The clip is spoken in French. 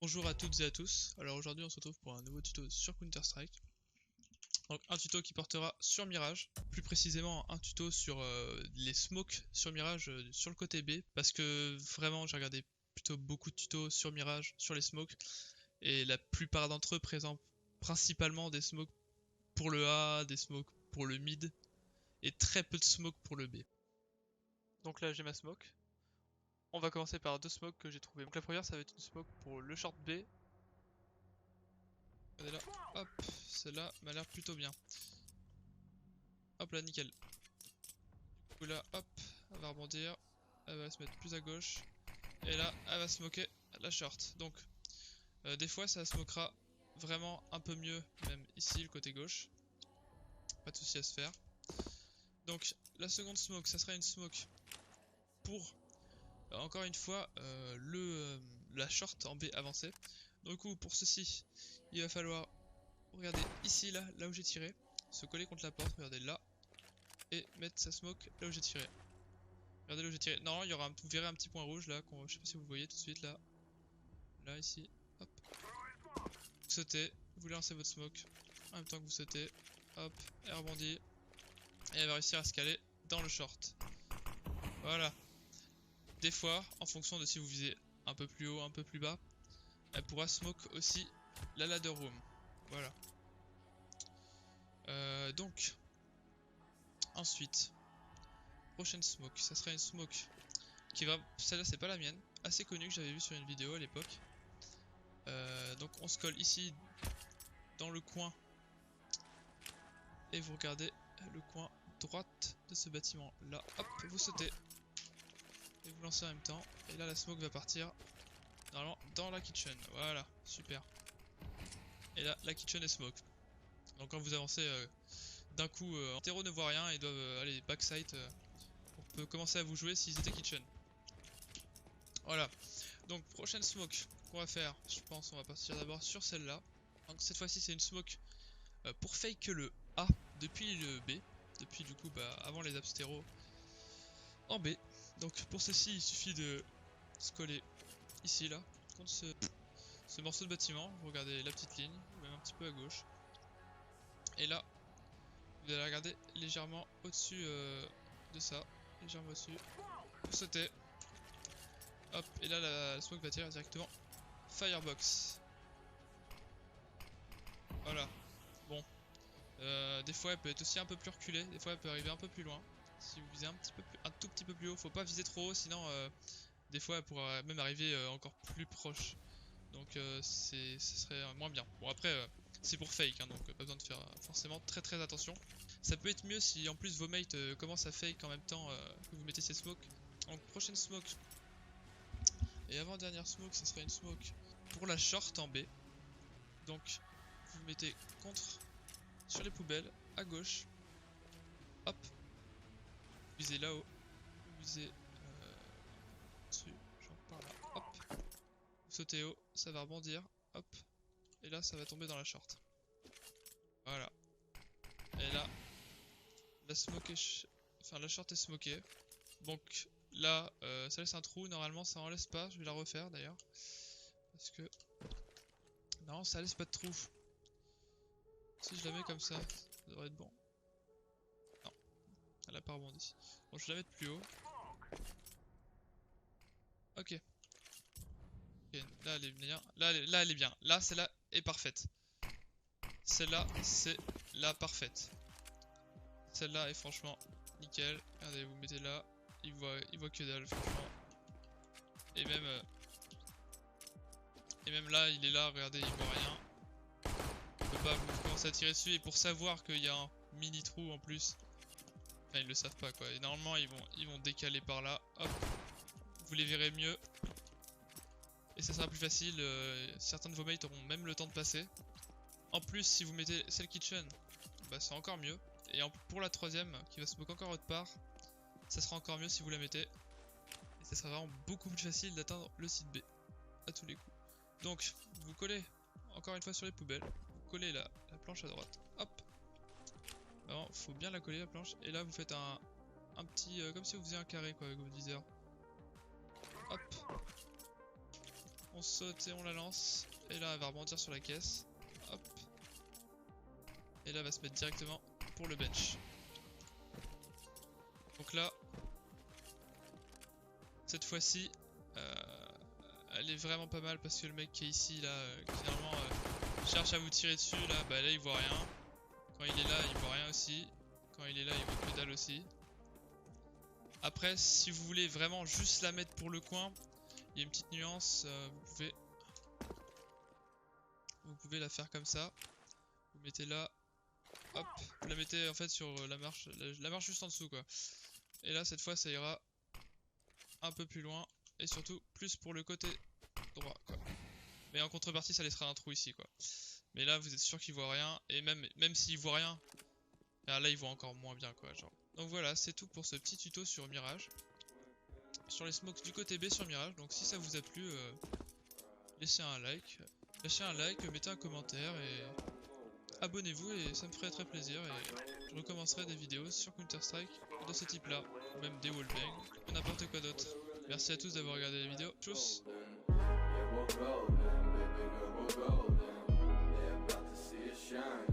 Bonjour à toutes et à tous, alors aujourd'hui on se retrouve pour un nouveau tuto sur Counter Strike. Donc un tuto qui portera sur Mirage, plus précisément un tuto sur les smokes sur Mirage sur le côté B, parce que vraiment j'ai regardé plutôt beaucoup de tutos sur Mirage, sur les smokes, et la plupart d'entre eux présentent principalement des smokes pour le A, des smokes pour le mid, et très peu de smokes pour le B. Donc là j'ai ma smoke. On va commencer par deux smokes que j'ai trouvées. Donc la première ça va être une smoke pour le short B. Regardez là, hop, celle-là m'a l'air plutôt bien. Hop là, nickel. Du coup là, hop, elle va rebondir. Elle va se mettre plus à gauche. Et là, elle va smoker la short. Donc, des fois ça smokera vraiment un peu mieux, même ici, le côté gauche. Pas de souci à se faire. Donc, la seconde smoke, ça sera une smoke pour, encore une fois, la short en B avancée. Du coup, pour ceci, il va falloir regarder ici, là où j'ai tiré. Se coller contre la porte, regardez là. Et mettre sa smoke là où j'ai tiré. Regardez là où j'ai tiré. Non, il y aura vous verrez un petit point rouge là, je sais pas si vous voyez tout de suite là. Là, ici. Hop. Vous sautez, vous lancez votre smoke. En même temps que vous sautez. Hop, elle rebondit. Et elle va réussir à se caler dans le short. Voilà. Des fois, en fonction de si vous visez un peu plus haut, un peu plus bas, elle pourra smoke aussi la ladder room. Voilà. Donc, ensuite, prochaine smoke. Ça sera une smoke qui va. Celle-là, c'est pas la mienne. Assez connue que j'avais vu sur une vidéo à l'époque. Donc on se colle ici dans le coin et vous regardez le coin droite de ce bâtiment là, hop, vous sautez et vous lancez en même temps et là la smoke va partir normalement dans la kitchen, voilà, super. Et là la kitchen est smoke, donc quand vous avancez d'un coup, Antero ne voit rien et doivent aller backside pour commencer à vous jouer s'ils étaient kitchen. Voilà, donc prochaine smoke qu'on va faire, je pense on va partir d'abord sur celle-là. Donc cette fois-ci c'est une smoke pour fake le A depuis le B, depuis du coup avant les abstéros en B. Donc pour ceci il suffit de se coller ici là, contre ce morceau de bâtiment, vous regardez la petite ligne, ou même un petit peu à gauche. Et là, vous allez regarder légèrement au-dessus de ça, légèrement au-dessus, vous sautez, hop, et là la smoke va tirer directement Firebox. Voilà, bon. Des fois elle peut être aussi un peu plus reculée, des fois elle peut arriver un peu plus loin. Si vous visez un tout petit peu plus haut, faut pas viser trop haut, sinon des fois elle pourra même arriver encore plus proche. Donc ce serait moins bien. Bon après c'est pour fake, hein, donc pas besoin de faire forcément très attention. Ça peut être mieux si en plus vos mates commencent à fake en même temps que vous mettez ces smokes. Donc prochaine smoke et avant-dernière smoke, ça sera une smoke pour la short en B. Donc vous mettez contre sur les poubelles à gauche. Hop, vous visez là-haut, vous visez dessus, genre par là, hop, vous sautez haut, ça va rebondir, hop, et là ça va tomber dans la short. Voilà. Et là, la smoke est enfin la short est smokée. Donc là, ça laisse un trou, normalement ça en laisse pas, je vais la refaire d'ailleurs. Parce que... Non, ça laisse pas de trou. Si je la mets comme ça devrait être bon. Non, elle a pas rebondi. Bon, je vais la mettre plus haut. Ok. Ok, là elle est bien. Là elle est bien. Là, celle-là est parfaite. Celle-là, c'est la parfaite. Celle-là est franchement nickel. Regardez, vous mettez là. Il voit que dalle, franchement. Et même là, il est là, regardez, il voit rien. On peut pas vous commencer à tirer dessus. Et pour savoir qu'il y a un mini trou en plus, enfin, ils le savent pas quoi. Et normalement, ils vont décaler par là. Hop, vous les verrez mieux. Et ça sera plus facile. Certains de vos mates auront même le temps de passer. En plus, si vous mettez celle kitchen, bah, c'est encore mieux. Et pour la troisième, qui va se moquer encore autre part, ça sera encore mieux si vous la mettez. Et ça sera vraiment beaucoup plus facile d'atteindre le site B à tous les coups. Donc, vous collez encore une fois sur les poubelles. Vous collez la planche à droite. Hop. Alors, faut bien la coller la planche. Et là, vous faites un petit... comme si vous faisiez un carré quoi avec votre viseur. Hop. On saute et on la lance. Et là, elle va rebondir sur la caisse. Hop. Et là, elle va se mettre directement pour le bench. Donc là, cette fois-ci, elle est vraiment pas mal parce que le mec qui est ici, là, qui normalement cherche à vous tirer dessus, là, il voit rien. Quand il est là, il voit rien aussi. Quand il est là, il voit que dalle aussi. Après, si vous voulez vraiment juste la mettre pour le coin, il y a une petite nuance, vous pouvez la faire comme ça. Vous mettez là, hop, vous la mettez en fait sur la marche juste en dessous quoi. Et là cette fois ça ira un peu plus loin et surtout plus pour le côté droit quoi. Mais en contrepartie ça laissera un trou ici quoi. Mais là vous êtes sûr qu'il voit rien et même s'il voit rien, là il voit encore moins bien quoi genre. Donc voilà, c'est tout pour ce petit tuto sur Mirage. Sur les smokes du côté B sur Mirage. Donc si ça vous a plu, laissez un like. Lâchez un like, mettez un commentaire et abonnez-vous et ça me ferait très plaisir et je recommencerai des vidéos sur Counter-Strike de ce type là, ou même des wallbang, ou n'importe quoi d'autre. Merci à tous d'avoir regardé la vidéo, tchuss! Yeah, we'll go then, baby girl, we'll go then. Yeah, about to see it shine.